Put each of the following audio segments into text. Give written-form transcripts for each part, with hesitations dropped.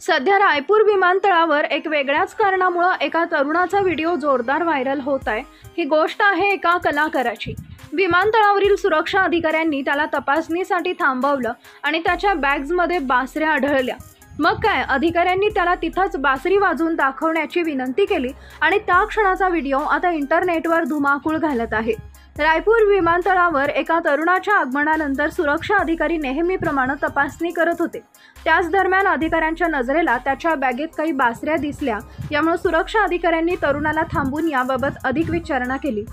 सध्या रायपूर विमानतळावर एक वेगळ्याच कारणामुळे एका तरुणाचा व्हिडिओ जोरदार व्हायरल होत आहे। ही गोष्ट आहे एका कलाकाराची। विमानतळावरील सुरक्षा अधिकाऱ्यांनी त्याला तपासणीसाठी थांबवलं आणि त्याच्या बॅग्समध्ये बासऱ्या आढळल्या। मग काय, अधिकाऱ्यांनी त्याला तिथंच बासरी वाजवून दाखवण्याची विनंती केली आणि त्या क्षणाचा व्हिडिओ आता इंटरनेटवर धुमाकूळ घालत आहे। रायपूर विमानतळावर एका तरुणाच्या आगमनानंतर सुरक्षा अधिकारी नेहमीप्रमाणे तपासणी करत होते। त्याच दरम्यान अधिकाऱ्यांच्या नजरेला त्याच्या बॅगेत काही बासऱ्या दिसल्या। यामुळे सुरक्षा अधिकाऱ्यांनी तरुणाला थांबून याबाबत अधिक विचारणा केली।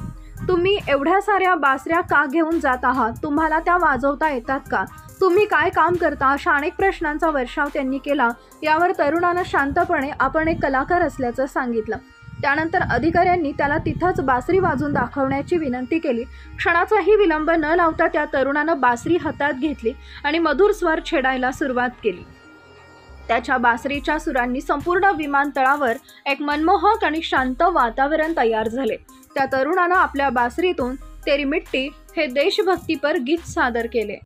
तुम्ही एवढ्या साऱ्या बासऱ्या का घेऊन जात आहात? तुम्हाला त्या वाजवता येतात का? तुम्ही काय काम करता? अशा अनेक प्रश्नांचा वर्षाव त्यांनी केला। यावर तरुणानं शांतपणे आपण एक कलाकार असल्याचं सांगितलं। त्यानंतर अधिकाऱ्यांनी त्याला तिथंच बासरी वाजवून दाखवण्याची विनंती केली। क्षणाचाही विलंब न लावता त्या तरुणानं बासरी हातात घेतली आणि मधुर स्वर छेडायला सुरुवात केली। त्याच्या बासरीच्या सुरांनी संपूर्ण विमानतळावर एक मनमोहक आणि शांत वातावरण तयार झाले। त्या तरुणानं आपल्या बासरीतून तेरी मिट्टी हे देशभक्तीपर गीत सादर केले।